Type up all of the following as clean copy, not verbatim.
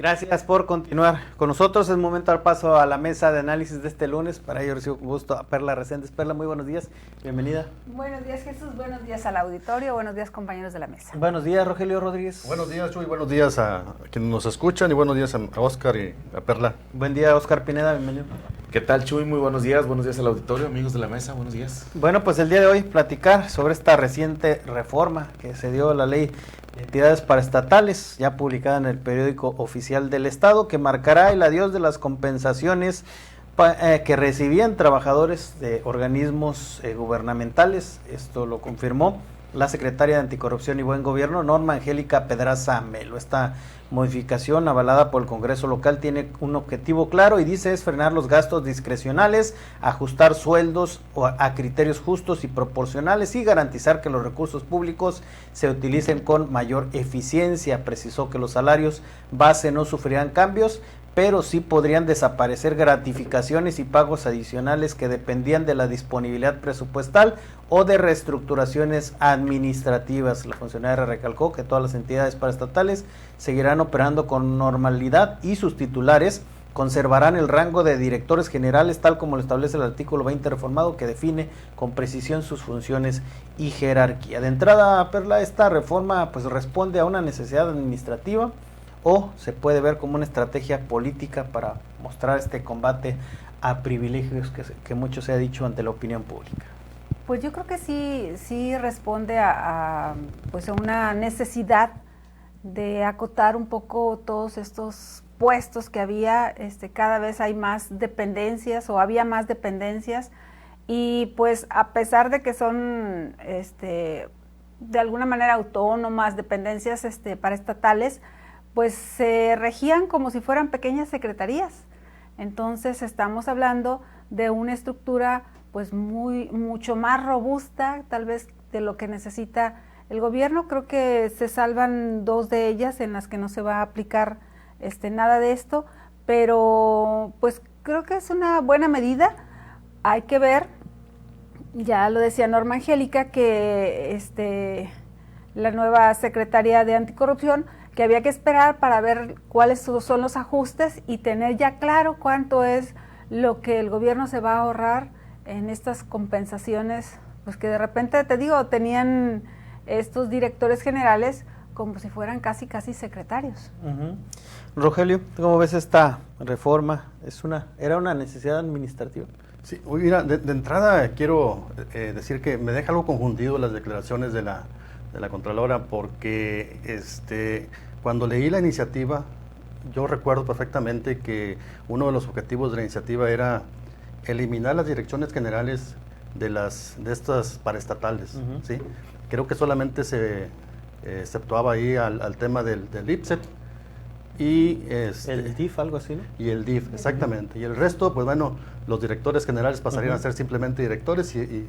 Gracias por continuar con nosotros. Es momento al paso a la mesa de análisis de este lunes. Para ello recibo con gusto a Perla Reséndez. Perla, muy buenos días. Bienvenida. Buenos días, Jesús. Buenos días al auditorio. Buenos días, compañeros de la mesa. Buenos días, Rogelio Rodríguez. Buenos días, Chuy. Buenos días a quienes nos escuchan y buenos días a Oscar y a Perla. Buen día, Oscar Pineda. Bienvenido. ¿Qué tal, Chuy? Muy buenos días al auditorio, amigos de la mesa, buenos días. Bueno, pues el día de hoy platicar sobre esta reciente reforma que se dio a la ley de entidades paraestatales, ya publicada en el periódico oficial del Estado, que marcará el adiós de las compensaciones que recibían trabajadores de organismos gubernamentales. Esto lo confirmó la secretaria de Anticorrupción y Buen Gobierno, Norma Angélica Pedraza Melo. Esta modificación avalada por el Congreso local tiene un objetivo claro y dice es frenar los gastos discrecionales, ajustar sueldos a criterios justos y proporcionales y garantizar que los recursos públicos se utilicen con mayor eficiencia. Precisó que los salarios base no sufrirán cambios, pero sí podrían desaparecer gratificaciones y pagos adicionales que dependían de la disponibilidad presupuestal o de reestructuraciones administrativas. La funcionaria recalcó que todas las entidades paraestatales seguirán operando con normalidad y sus titulares conservarán el rango de directores generales tal como lo establece el artículo 20 reformado, que define con precisión sus funciones y jerarquía. De entrada, Perla, esta reforma pues responde a una necesidad administrativa o se puede ver como una estrategia política para mostrar este combate a privilegios que mucho se ha dicho ante la opinión pública. Pues yo creo que sí responde pues a una necesidad de acotar un poco todos estos puestos que había. Cada vez hay más dependencias o había más dependencias y pues a pesar de que son de alguna manera autónomas, dependencias paraestatales, pues se regían como si fueran pequeñas secretarías. Entonces estamos hablando de una estructura pues mucho más robusta tal vez de lo que necesita el gobierno. Creo que se salvan dos de ellas en las que no se va a aplicar nada de esto, pero pues creo que es una buena medida. Hay que ver, ya lo decía Norma Angélica, que la nueva secretaria de Anticorrupción, que había que esperar para ver cuáles son los ajustes y tener ya claro cuánto es lo que el gobierno se va a ahorrar en estas compensaciones, pues que de repente, te digo, tenían estos directores generales como si fueran casi secretarios. Uh-huh. Rogelio, ¿cómo ves esta reforma? ¿Era una necesidad administrativa? Sí, mira, de entrada quiero decir que me deja algo confundido las declaraciones de la Contralora, porque cuando leí la iniciativa, yo recuerdo perfectamente que uno de los objetivos de la iniciativa era eliminar las direcciones generales de estas paraestatales. Uh-huh. ¿Sí? Creo que solamente se exceptuaba ahí al tema del IPSET y el DIF, algo así, ¿no? Y el DIF, exactamente. Uh-huh. Y el resto, pues bueno, los directores generales pasarían uh-huh. a ser simplemente directores y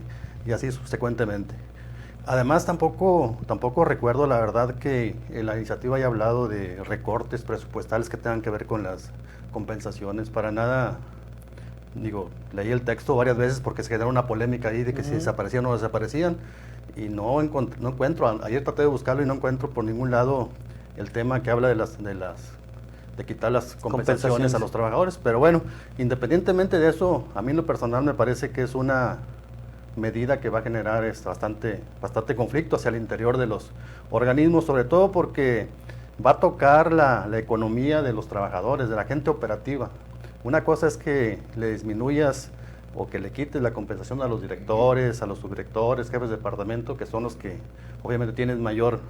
así subsecuentemente. Además, tampoco recuerdo, la verdad, que la iniciativa haya hablado de recortes presupuestales que tengan que ver con las compensaciones. Para nada, leí el texto varias veces porque se generó una polémica ahí de que si desaparecían o no desaparecían, y no encuentro, ayer traté de buscarlo y no encuentro por ningún lado el tema que habla de quitar las compensaciones a los trabajadores. Pero bueno, independientemente de eso, a mí en lo personal me parece que es una medida que va a generar bastante conflicto hacia el interior de los organismos, sobre todo porque va a tocar la economía de los trabajadores, de la gente operativa. Una cosa es que le disminuyas o que le quites la compensación a los directores, a los subdirectores, jefes de departamento, que son los que obviamente tienen mayores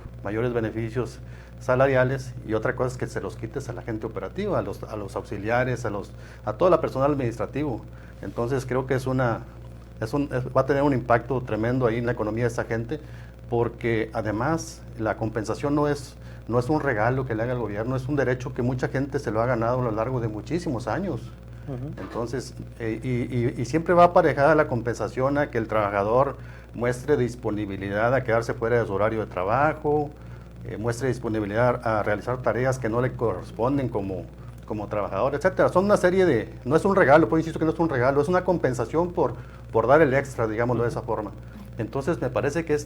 beneficios salariales, y otra cosa es que se los quites a la gente operativa, a los auxiliares, a todo el personal administrativo. Entonces creo que va a tener un impacto tremendo ahí en la economía de esa gente, porque además la compensación no es un regalo que le haga el gobierno, es un derecho que mucha gente se lo ha ganado a lo largo de muchísimos años. Uh-huh. Entonces, y siempre va aparejada la compensación a que el trabajador muestre disponibilidad a quedarse fuera de su horario de trabajo, muestre disponibilidad a realizar tareas que no le corresponden como trabajador, etcétera. Son una serie no es un regalo, pues insisto que no es un regalo, es una compensación por dar el extra, digámoslo de esa forma. Entonces me parece que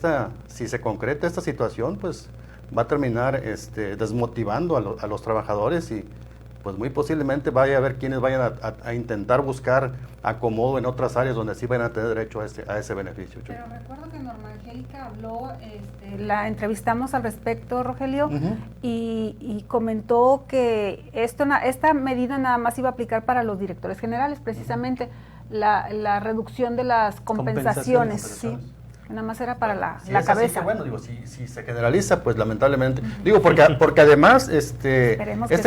si se concreta esta situación, pues va a terminar desmotivando a los trabajadores pues muy posiblemente vaya a haber quienes vayan a intentar buscar acomodo en otras áreas donde sí van a tener derecho a ese beneficio. Pero recuerdo que Norma Angélica habló, la entrevistamos al respecto, Rogelio, y comentó que esta medida nada más iba a aplicar para los directores generales, precisamente la reducción de las compensaciones, sí. Nada más era para la cabeza. Así que, bueno, digo, si se generaliza, pues lamentablemente. Digo, porque además este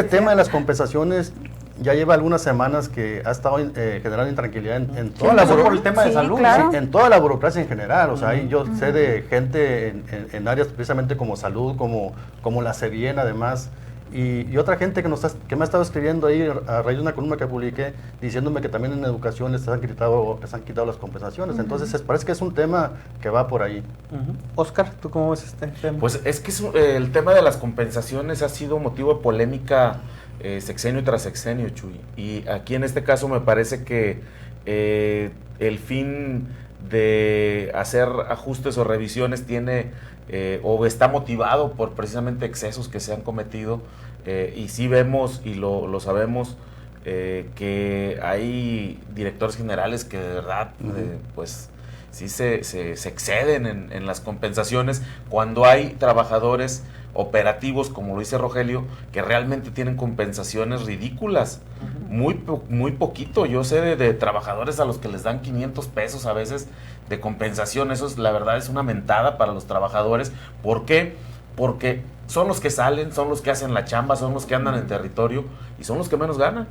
tema de las compensaciones ya lleva algunas semanas que ha estado generando intranquilidad en toda la por el tema de salud, claro. en toda la burocracia en general. O sea, ahí yo sé de gente en áreas precisamente como salud, como la CEBIEN además. Y otra gente que me ha estado escribiendo ahí a raíz de una columna que publiqué diciéndome que también en educación les han quitado las compensaciones. Entonces parece que es un tema que va por ahí. Oscar, ¿tú cómo ves este tema? Pues es que el tema de las compensaciones ha sido motivo de polémica sexenio tras sexenio, Chuy. Y aquí en este caso me parece que el fin de hacer ajustes o revisiones tiene o está motivado por precisamente excesos que se han cometido, y sí vemos y lo sabemos, que hay directores generales que de verdad pues sí se exceden en las compensaciones cuando hay trabajadores operativos, como lo dice Rogelio, que realmente tienen compensaciones ridículas, muy poquito. Yo sé de trabajadores a los que les dan 500 pesos a veces de compensación. Eso la verdad es una mentada para los trabajadores. ¿Por qué? Porque son los que salen, son los que hacen la chamba, son los que andan en territorio y son los que menos ganan,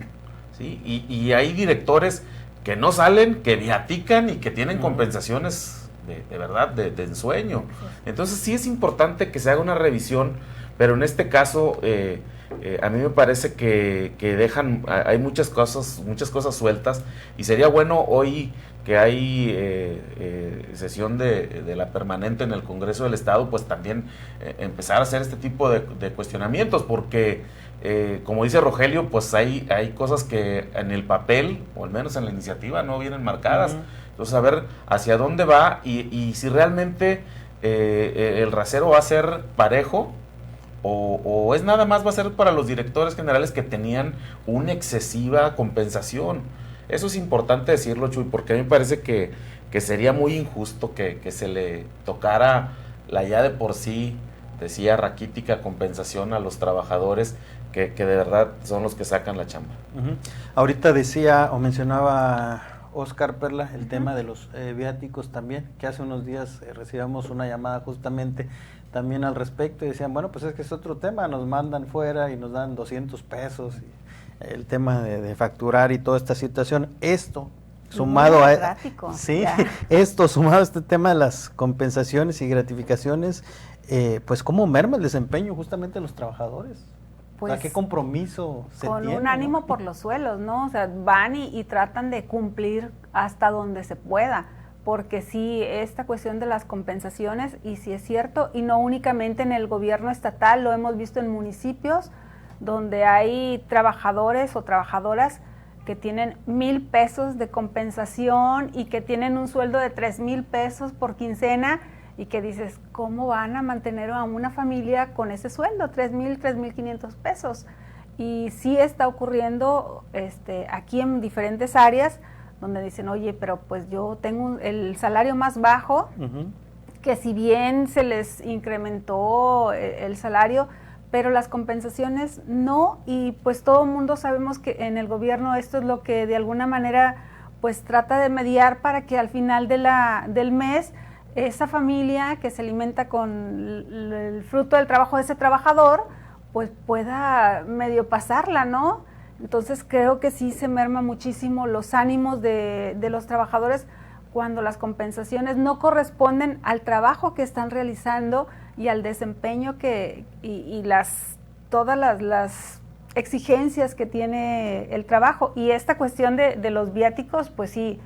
¿sí? Y hay directores que no salen, que viatican y que tienen compensaciones de verdad, de ensueño. Entonces sí es importante que se haga una revisión, pero en este caso a mí me parece que hay muchas cosas sueltas, y sería bueno hoy que hay sesión de la permanente en el Congreso del Estado, pues también empezar a hacer este tipo de cuestionamientos, porque como dice Rogelio, pues hay cosas que en el papel, o al menos en la iniciativa, no vienen marcadas. Entonces, a ver hacia dónde va y si realmente el rasero va a ser parejo o es nada más va a ser para los directores generales que tenían una excesiva compensación. Eso es importante decirlo, Chuy, porque a mí me parece que sería muy injusto que se le tocara la ya de por sí, decía, raquítica compensación a los trabajadores que de verdad son los que sacan la chamba. Ahorita decía o mencionaba Oscar Perla el tema de los viáticos también, que hace unos días recibamos una llamada justamente también al respecto y decían, bueno, pues es que es otro tema, nos mandan fuera y nos dan 200 pesos, y el tema de facturar y toda esta situación, esto sumado a esto sumado a este tema de las compensaciones y gratificaciones, pues cómo merma el desempeño justamente de los trabajadores. Pues, ¿a qué compromiso se con tiene? Un ánimo, ¿no? Por los suelos, ¿no? O sea, van y tratan de cumplir hasta donde se pueda, porque sí, esta cuestión de las compensaciones, y sí es cierto, y no únicamente en el gobierno estatal, lo hemos visto en municipios donde hay trabajadores o trabajadoras que tienen 1,000 pesos de compensación y que tienen un sueldo de 3,000 pesos por quincena, y que dices, ¿cómo van a mantener a una familia con ese sueldo? 3,000, 3,500 pesos. Y sí está ocurriendo aquí en diferentes áreas donde dicen, oye, pero pues yo tengo el salario más bajo, que si bien se les incrementó el salario, pero las compensaciones no, y pues todo el mundo sabemos que en el gobierno esto es lo que de alguna manera pues trata de mediar para que al final del mes esa familia que se alimenta con el fruto del trabajo de ese trabajador, pues pueda medio pasarla, ¿no? Entonces creo que sí se merma muchísimo los ánimos de los trabajadores cuando las compensaciones no corresponden al trabajo que están realizando y al desempeño y todas las exigencias que tiene el trabajo. Y esta cuestión de los viáticos, pues sí,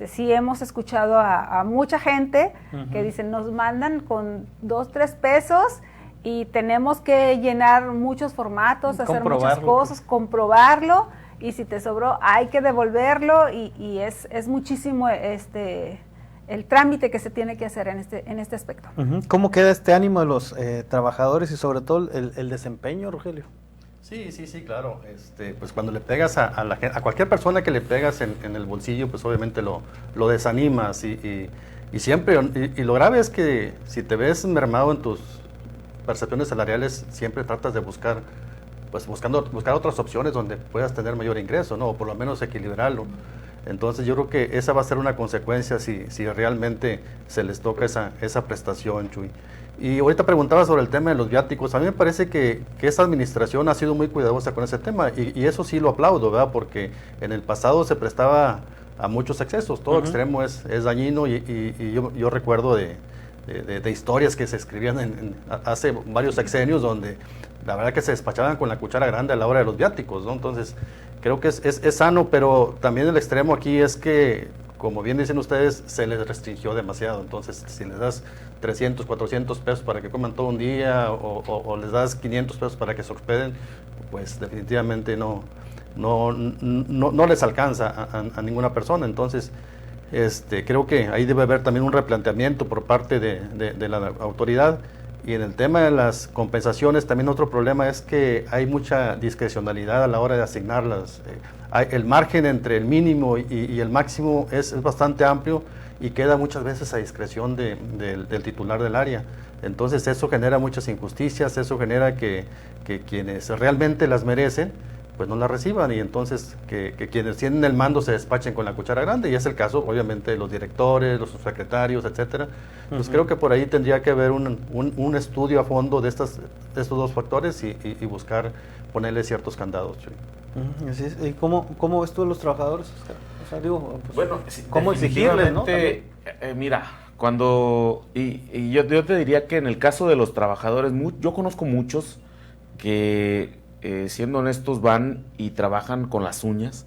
sí hemos escuchado a mucha gente que dicen, nos mandan con 2, 3 pesos y tenemos que llenar muchos formatos, hacer muchas cosas, comprobarlo, y si te sobró hay que devolverlo, y es muchísimo el trámite que se tiene que hacer en este aspecto. ¿Cómo queda este ánimo de los trabajadores y sobre todo el desempeño, Rogelio? Sí, claro. Pues cuando le pegas a cualquier persona que le pegas en el bolsillo, pues obviamente lo desanimas y siempre, y lo grave es que si te ves mermado en tus percepciones salariales, siempre tratas de buscar otras opciones donde puedas tener mayor ingreso, ¿no? O por lo menos equilibrarlo. Entonces yo creo que esa va a ser una consecuencia si realmente se les toca esa prestación, Chuy. Y ahorita preguntaba sobre el tema de los viáticos. A mí me parece que esta administración ha sido muy cuidadosa con ese tema y eso sí lo aplaudo, ¿verdad? Porque en el pasado se prestaba a muchos excesos. Todo extremo es dañino y yo recuerdo de historias que se escribían hace varios sexenios donde la verdad que se despachaban con la cuchara grande a la hora de los viáticos, ¿no? Entonces creo que es sano, pero también el extremo aquí es que, como bien dicen ustedes, se les restringió demasiado. Entonces, si les das 300, 400 pesos para que coman todo un día o les das 500 pesos para que se hospeden, pues definitivamente no les alcanza a ninguna persona. Entonces, creo que ahí debe haber también un replanteamiento por parte de la autoridad. Y en el tema de las compensaciones, también otro problema es que hay mucha discrecionalidad a la hora de asignarlas. El margen entre el mínimo y el máximo es bastante amplio y queda muchas veces a discreción del titular del área. Entonces eso genera muchas injusticias, eso genera que quienes realmente las merecen pues no las reciban y entonces que quienes tienen el mando se despachen con la cuchara grande y es el caso obviamente de los directores, los subsecretarios, etcétera. Pues creo que por ahí tendría que haber un estudio a fondo de estos dos factores y buscar ponerle ciertos candados. Así es. ¿Y cómo ves tú a los trabajadores, Oscar? O sea, digo, pues, bueno, ¿cómo exigirles, no? Mira, cuando y yo te diría que en el caso de los trabajadores, yo conozco muchos que siendo honestos van y trabajan con las uñas,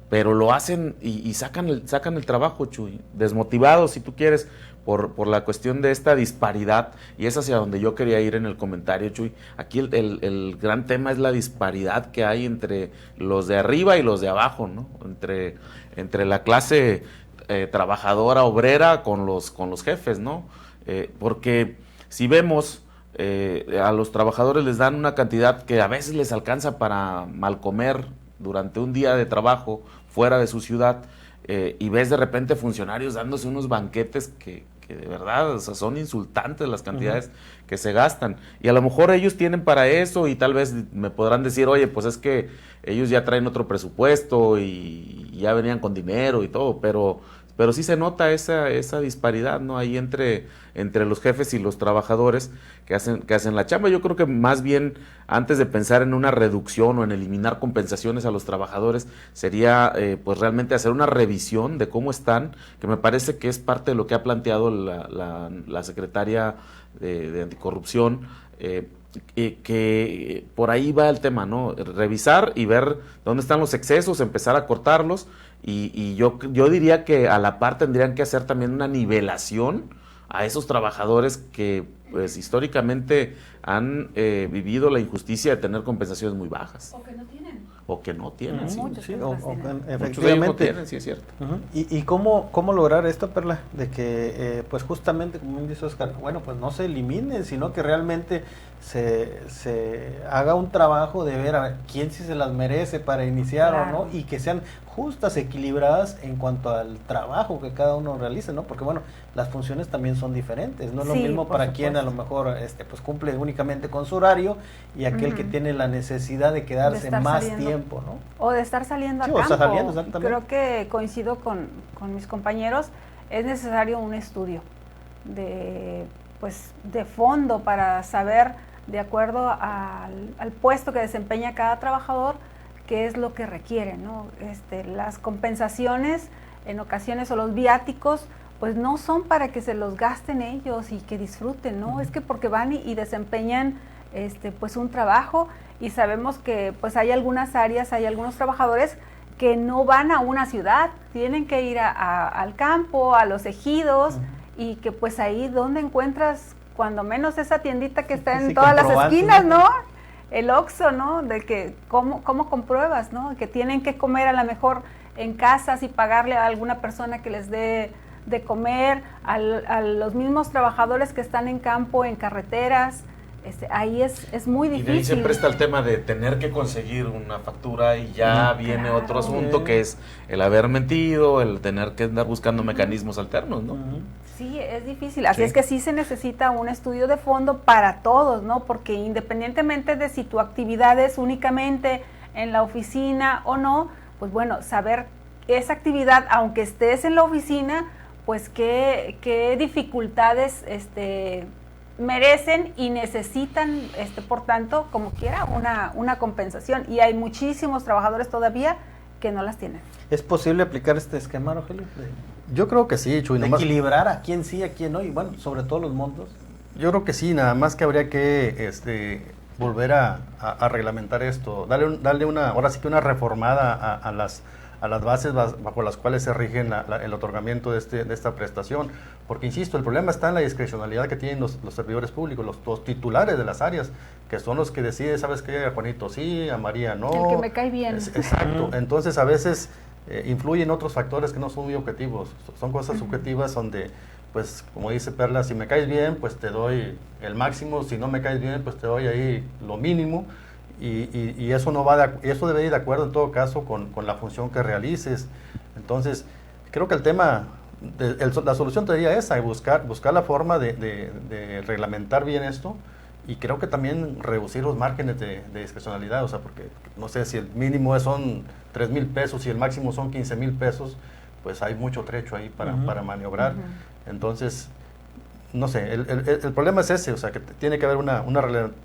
pero lo hacen y sacan el trabajo, Chuy, desmotivados si tú quieres por la cuestión de esta disparidad, y es hacia donde yo quería ir en el comentario, Chuy. Aquí el gran tema es la disparidad que hay entre los de arriba y los de abajo, ¿no? Entre la clase trabajadora obrera con los jefes, ¿no? Porque si vemos a los trabajadores les dan una cantidad que a veces les alcanza para mal comer durante un día de trabajo fuera de su ciudad, y ves de repente funcionarios dándose unos banquetes que de verdad, o sea, son insultantes las cantidades que se gastan, y a lo mejor ellos tienen para eso y tal vez me podrán decir, oye, pues es que ellos ya traen otro presupuesto y ya venían con dinero y todo, pero sí se nota esa disparidad, ¿no? Ahí entre los jefes y los trabajadores que hacen la chamba. Yo creo que más bien, antes de pensar en una reducción o en eliminar compensaciones a los trabajadores, sería pues realmente hacer una revisión de cómo están, que me parece que es parte de lo que ha planteado la secretaria de Anticorrupción, que por ahí va el tema, ¿no? Revisar y ver dónde están los excesos, empezar a cortarlos, y yo diría que a la par tendrían que hacer también una nivelación a esos trabajadores que pues históricamente han vivido la injusticia de tener compensaciones muy bajas. O que no tienen. Sí, efectivamente. Muchos de ellos no tienen, sí es cierto. ¿Y cómo lograr esto, Perla? De que, pues justamente, como dice Oscar, bueno, pues no se elimine, sino que realmente se haga un trabajo de ver a ver quién sí se las merece para iniciar, claro, o no, y que sean justas, equilibradas en cuanto al trabajo que cada uno realice, ¿no? Porque, bueno, las funciones también son diferentes, no es lo mismo para supuesto. Quien a lo mejor pues cumple únicamente con su horario y aquel que tiene la necesidad de quedarse más tiempo, ¿no? O de estar saliendo sí, a campo. O saliendo, exactamente. Creo que coincido con mis compañeros, es necesario un estudio de fondo para saber, de acuerdo al puesto que desempeña cada trabajador, qué es lo que requiere, ¿no? Las compensaciones en ocasiones o los viáticos pues no son para que se los gasten ellos y que disfruten, ¿no? Es que porque van y desempeñan pues un trabajo, y sabemos que pues hay algunas áreas, hay algunos trabajadores que no van a una ciudad, tienen que ir al campo, a los ejidos, y que pues ahí donde encuentras cuando menos esa tiendita que está en todas las esquinas, ¿no? El Oxxo, ¿no? De que cómo compruebas, ¿no? Que tienen que comer a lo mejor en casas y pagarle a alguna persona que les dé de comer, a los mismos trabajadores que están en campo, en carreteras, ahí es muy difícil. Y de ahí siempre está el tema de tener que conseguir una factura y ya viene otro asunto que es el haber mentido, el tener que andar buscando mecanismos alternos, ¿no? Sí, es difícil, así es que sí se necesita un estudio de fondo para todos, ¿no? Porque independientemente de si tu actividad es únicamente en la oficina o no, pues bueno, saber esa actividad, aunque estés en la oficina, pues qué dificultades merecen y necesitan, por tanto, como quiera, una compensación. Y hay muchísimos trabajadores todavía que no las tienen. ¿Es posible aplicar este esquema, Rogelio? Yo creo que sí, Chuy. De equilibrar a quién sí, a quién no, y bueno, sobre todo los montos. Yo creo que sí, nada más que habría que volver a reglamentar esto, darle ahora sí que una reformada a las bases bajo las cuales se rigen el otorgamiento de esta prestación. Porque, insisto, el problema está en la discrecionalidad que tienen los servidores públicos, los titulares de las áreas, que son los que deciden, ¿sabes qué? A Juanito sí, a María no. El que me cae bien. Exacto. Entonces, a veces influyen otros factores que no son muy objetivos. Son cosas subjetivas donde, pues, como dice Perla, si me caes bien, pues te doy el máximo. Si no me caes bien, pues te doy ahí lo mínimo. Y eso eso debe ir de acuerdo en todo caso con la función que realices. Entonces, creo que el tema, la solución sería esa, buscar la forma de reglamentar bien esto, y creo que también reducir los márgenes de discrecionalidad, o sea, porque no sé si el mínimo son 3,000 pesos y el máximo son 15,000 pesos, pues hay mucho trecho ahí para maniobrar. Entonces, no sé, el problema es ese, o sea, que tiene que haber una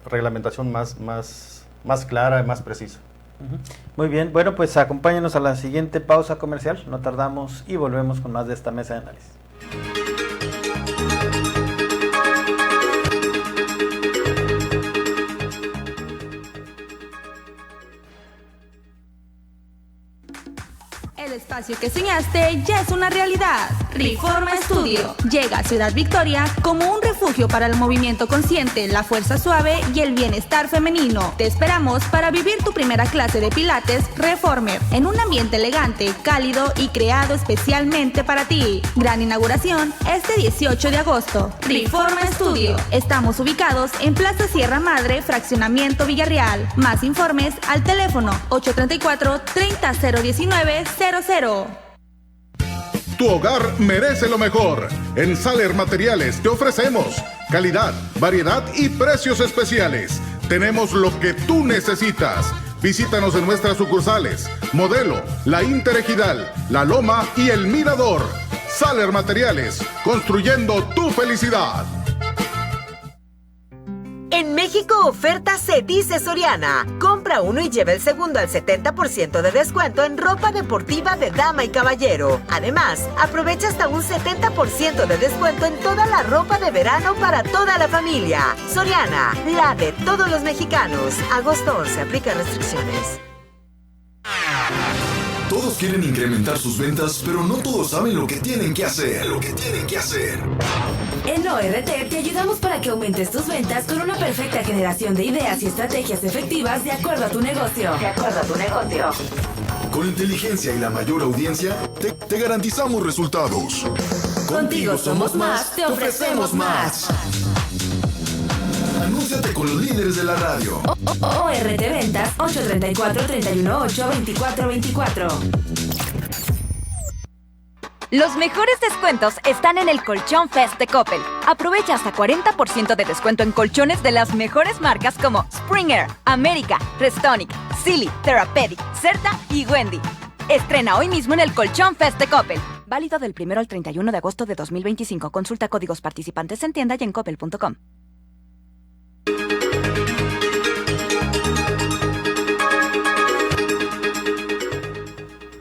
reglamentación más clara y más precisa. Muy bien, bueno, pues acompáñenos a la siguiente pausa comercial, no tardamos y volvemos con más de esta mesa de análisis. El espacio que soñaste ya es una realidad. Reforma Studio llega a Ciudad Victoria como un refugio para el movimiento consciente, la fuerza suave y el bienestar femenino. Te esperamos para vivir tu primera clase de Pilates Reformer en un ambiente elegante, cálido y creado especialmente para ti. Gran inauguración este 18 de agosto. Reforma Studio. Estamos ubicados en Plaza Sierra Madre, Fraccionamiento Villarreal. Más informes al teléfono 834-3001900. Tu hogar merece lo mejor. En Saler Materiales te ofrecemos calidad, variedad y precios especiales. Tenemos lo que tú necesitas. Visítanos en nuestras sucursales: Modelo, La Interejidal, La Loma y El Mirador. Saler Materiales, construyendo tu felicidad. En México, oferta se dice Soriana. Compra uno y lleva el segundo al 70% de descuento en ropa deportiva de dama y caballero. Además, aprovecha hasta un 70% de descuento en toda la ropa de verano para toda la familia. Soriana, la de todos los mexicanos. Agosto 11, aplica restricciones. Todos quieren incrementar sus ventas, pero no todos saben lo que tienen que hacer. En ORT te ayudamos para que aumentes tus ventas con una perfecta generación de ideas y estrategias efectivas de acuerdo a tu negocio. Con inteligencia y la mayor audiencia, te garantizamos resultados. Contigo somos más, te ofrecemos más. Anúnciate con los líderes de la radio. ORT Ventas 834-318-2424. Los mejores descuentos están en el Colchón Fest de Coppel. Aprovecha hasta 40% de descuento en colchones de las mejores marcas como Springer, América, Restonic, Silly, Therapeutic, Certa y Wendy. Estrena hoy mismo en el Colchón Fest de Coppel. Válido del 1 al 31 de agosto de 2025. Consulta códigos participantes en tienda y en coppel.com.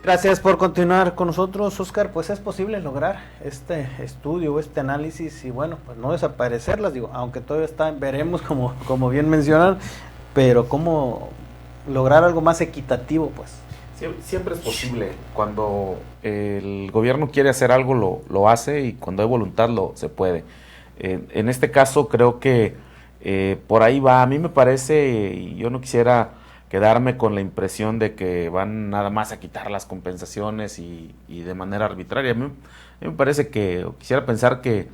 Gracias por continuar con nosotros, Oscar. Pues es posible lograr este estudio, este análisis y bueno, pues no desaparecerlas, digo, aunque todavía veremos como bien mencionan, pero cómo lograr algo más equitativo, pues. Siempre es posible. Cuando el gobierno quiere hacer algo, lo hace, y cuando hay voluntad se puede. En este caso creo que por ahí va. A mí me parece, y yo no quisiera quedarme con la impresión de que van nada más a quitar las compensaciones y de manera arbitraria. A mí me parece quisiera pensar que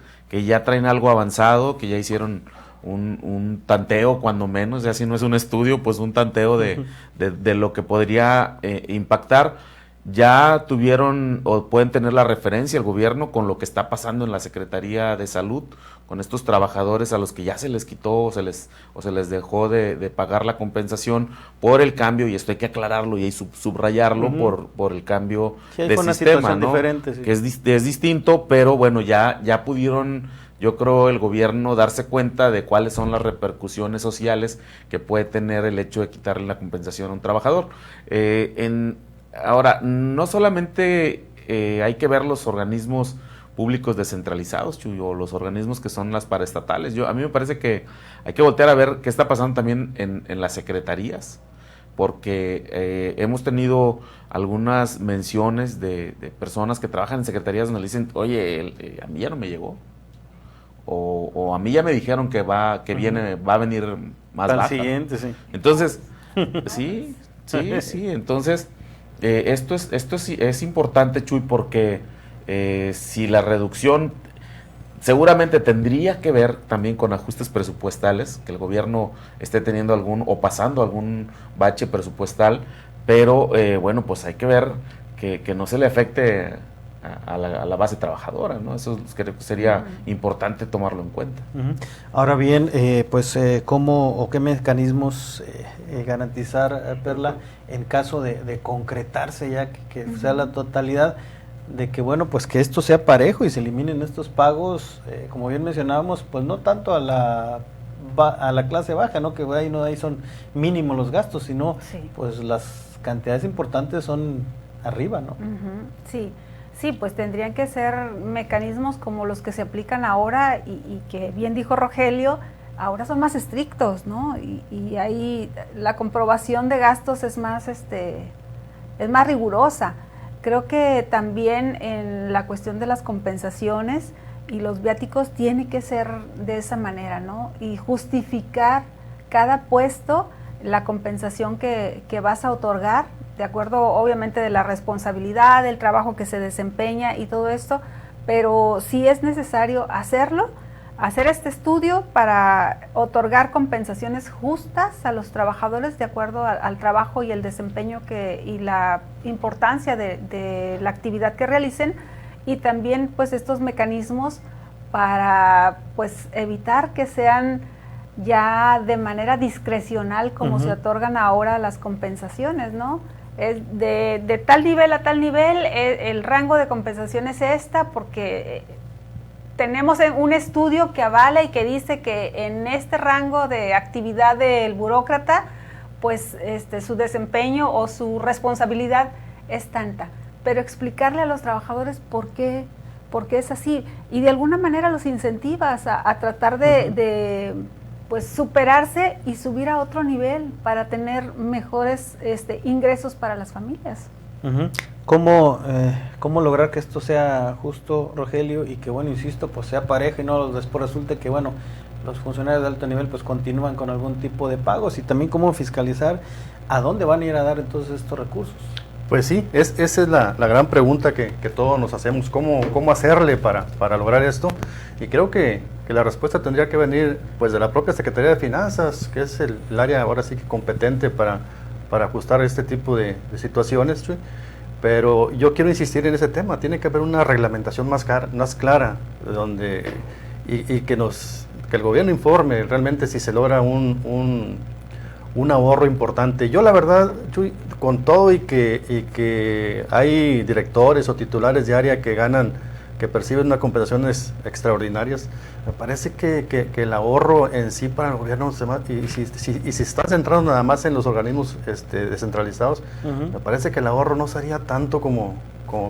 ya traen algo avanzado, que ya hicieron un tanteo, cuando menos, ya si no es un estudio, pues un tanteo de lo que podría impactar. Ya tuvieron o pueden tener la referencia el gobierno con lo que está pasando en la Secretaría de Salud, con estos trabajadores a los que ya se les quitó o se les dejó de pagar la compensación por el cambio, y esto hay que aclararlo y hay subrayarlo por el cambio de sistema, ¿no? Sí. Que es distinto, pero bueno, ya pudieron, yo creo, el gobierno darse cuenta de cuáles son las repercusiones sociales que puede tener el hecho de quitarle la compensación a un trabajador. Ahora, no solamente hay que ver los organismos públicos descentralizados, Chuy, o los organismos que son las paraestatales. A mí me parece que hay que voltear a ver qué está pasando también en las secretarías, porque hemos tenido algunas menciones de personas que trabajan en secretarías donde le dicen, oye, a mí ya no me llegó, o a mí ya me dijeron que va a venir más baja. Siguiente, sí. Entonces, sí, entonces esto es importante, Chuy, porque si la reducción seguramente tendría que ver también con ajustes presupuestales, que el gobierno esté teniendo pasando algún bache presupuestal, pero bueno, pues hay que ver que no se le afecte a la base trabajadora, ¿no? Eso creo que sería importante tomarlo en cuenta. Ahora bien, pues ¿cómo o qué mecanismos garantizar, Perla, en caso de concretarse ya que sea la totalidad, de que bueno, pues que esto sea parejo y se eliminen estos pagos, como bien mencionábamos, pues no tanto a la clase baja, ¿no? Que ahí son mínimos los gastos, sino pues las cantidades importantes son arriba, ¿no? Sí, pues tendrían que ser mecanismos como los que se aplican ahora y que bien dijo Rogelio, ahora son más estrictos, ¿no? Y ahí la comprobación de gastos es más rigurosa. Creo que también en la cuestión de las compensaciones y los viáticos tiene que ser de esa manera, ¿no? Y justificar cada puesto la compensación que vas a otorgar, de acuerdo obviamente de la responsabilidad, del trabajo que se desempeña y todo esto, pero sí es necesario hacer este estudio para otorgar compensaciones justas a los trabajadores de acuerdo al trabajo y el desempeño y la importancia de la actividad que realicen, y también pues estos mecanismos para pues evitar que sean ya de manera discrecional como se otorgan ahora las compensaciones, ¿no? Es de tal nivel a tal nivel, el rango de compensación es esta, porque tenemos un estudio que avala y que dice que en este rango de actividad del burócrata, pues su desempeño o su responsabilidad es tanta. Pero explicarle a los trabajadores por qué es así, y de alguna manera los incentivas a tratar de pues superarse y subir a otro nivel para tener mejores ingresos para las familias. ¿Cómo lograr que esto sea justo, Rogelio, y que, bueno, insisto, pues sea parejo y no después resulte que, bueno, los funcionarios de alto nivel pues continúan con algún tipo de pagos? Y también cómo fiscalizar a dónde van a ir a dar entonces estos recursos. Pues sí, esa es la gran pregunta que todos nos hacemos, ¿cómo hacerle para lograr esto? Y creo que la respuesta tendría que venir pues de la propia Secretaría de Finanzas, que es el área ahora sí que competente para ajustar este tipo de situaciones, Chuy. Pero yo quiero insistir en ese tema, tiene que haber una reglamentación más clara, donde y que el gobierno informe realmente si se logra un ahorro importante. Yo la verdad, Chuy, con todo y que hay directores o titulares de área que perciben unas compensaciones extraordinarias, me parece que el ahorro en sí para el gobierno, y si está centrado nada más en los organismos descentralizados, me parece que el ahorro no sería tanto como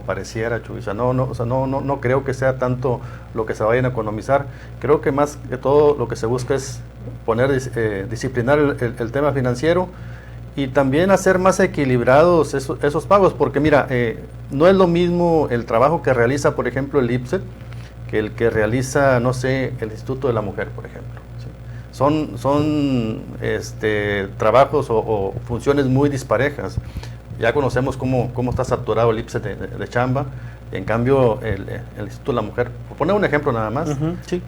pareciera, Chuy. No creo que sea tanto lo que se vayan a economizar. Creo que más que todo lo que se busca es disciplinar el tema financiero y también hacer más equilibrados esos pagos, porque mira, no es lo mismo el trabajo que realiza, por ejemplo, el IPSET, que el que realiza, no sé, el Instituto de la Mujer, por ejemplo. ¿Sí? Son trabajos o funciones muy disparejas. Ya conocemos cómo está saturado el IPSET de chamba, En cambio, el Instituto de la Mujer, por poner un ejemplo nada más, sí.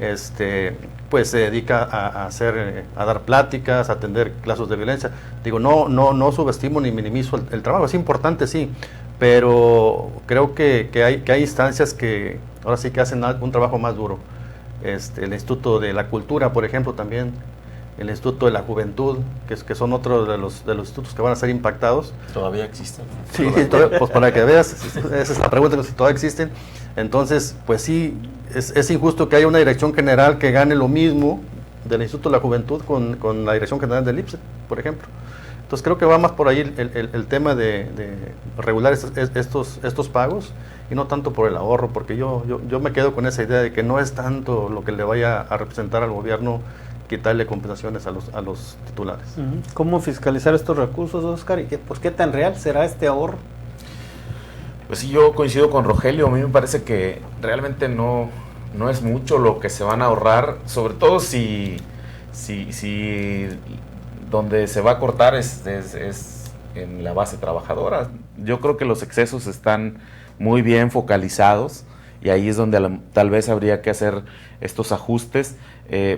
Pues se dedica a dar pláticas, a atender casos de violencia. Digo, no subestimo ni minimizo el trabajo, es importante, sí, pero creo que hay instancias que ahora sí que hacen un trabajo más duro. El Instituto de la Cultura, por ejemplo, también, el Instituto de la Juventud, que son otros de los institutos que van a ser impactados. ¿Todavía existen? Sí, pues para que veas, esa es la pregunta, si todavía existen. Entonces, pues sí, es injusto que haya una dirección general que gane lo mismo del Instituto de la Juventud con la dirección general del IPSE, por ejemplo. Entonces creo que va más por ahí el tema de regular estos pagos y no tanto por el ahorro, porque yo me quedo con esa idea de que no es tanto lo que le vaya a representar al gobierno quitarle compensaciones a los titulares. ¿Cómo fiscalizar estos recursos, Oscar? ¿Y qué tan real será este ahorro? Pues sí, yo coincido con Rogelio. A mí me parece que realmente no es mucho lo que se van a ahorrar, sobre todo si donde se va a cortar es en la base trabajadora. Yo creo que los excesos están muy bien focalizados y ahí es donde tal vez habría que hacer estos ajustes,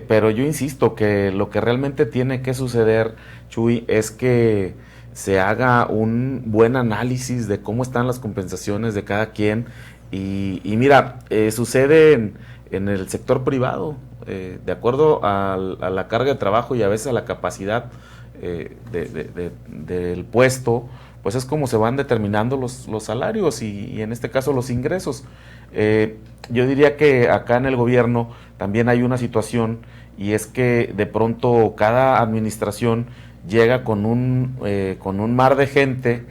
pero yo insisto que lo que realmente tiene que suceder, Chuy, es que se haga un buen análisis de cómo están las compensaciones de cada quien y mira, sucede en el sector privado, de acuerdo a la carga de trabajo y a veces a la capacidad del puesto, pues es como se van determinando los salarios y en este caso los ingresos. Yo diría que acá en el gobierno también hay una situación y es que de pronto cada administración llega con un mar de gente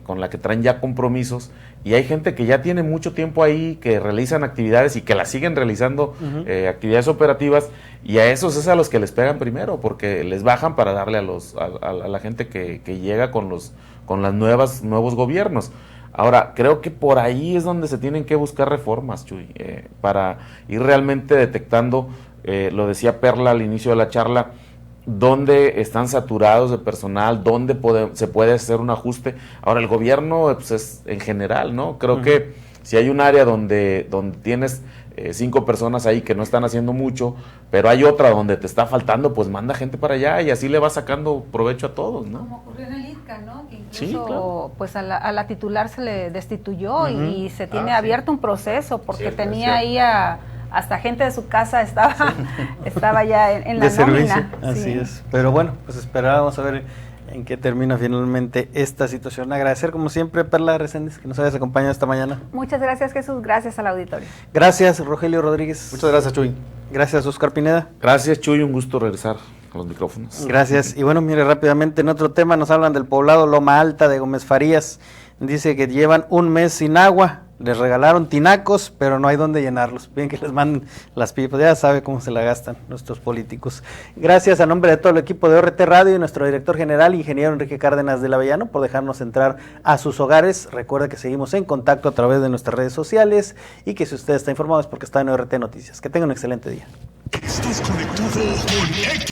con la que traen ya compromisos y hay gente que ya tiene mucho tiempo ahí, que realizan actividades y que las siguen realizando, actividades operativas, y a esos es a los que les pegan primero, porque les bajan para darle a la gente que llega con los nuevos gobiernos. Ahora, creo que por ahí es donde se tienen que buscar reformas, Chuy, para ir realmente detectando, lo decía Perla al inicio de la charla, dónde están saturados de personal, dónde se puede hacer un ajuste. Ahora, el gobierno pues es en general, ¿no? Creo que si hay un área donde tienes 5 personas ahí que no están haciendo mucho, pero hay otra donde te está faltando, pues manda gente para allá y así le va sacando provecho a todos, ¿no? Como ocurrió en el ITCA, ¿no? Que incluso, sí, claro, pues a la titular se le destituyó y se tiene abierto un proceso porque tenía ahí hasta gente de su casa estaba ya en la nómina. Así es. Pero bueno, pues esperábamos a ver en qué termina finalmente esta situación. Agradecer como siempre, Perla Reséndiz, que nos hayas acompañado esta mañana. Muchas gracias, Jesús. Gracias al auditorio. Gracias, Rogelio Rodríguez. Muchas gracias, Chuy. Gracias, Oscar Pineda. Gracias, Chuy. Un gusto regresar a los micrófonos. Gracias. Y bueno, mire, rápidamente en otro tema nos hablan del poblado Loma Alta de Gómez Farías. Dice que llevan un mes sin agua. Les regalaron tinacos, pero no hay dónde llenarlos. Bien que les manden las pipas, ya sabe cómo se la gastan nuestros políticos. Gracias a nombre de todo el equipo de ORT Radio y nuestro director general, ingeniero Enrique Cárdenas del Avellano, por dejarnos entrar a sus hogares. Recuerda que seguimos en contacto a través de nuestras redes sociales y que si usted está informado es porque está en ORT Noticias. Que tenga un excelente día. Estás conectado con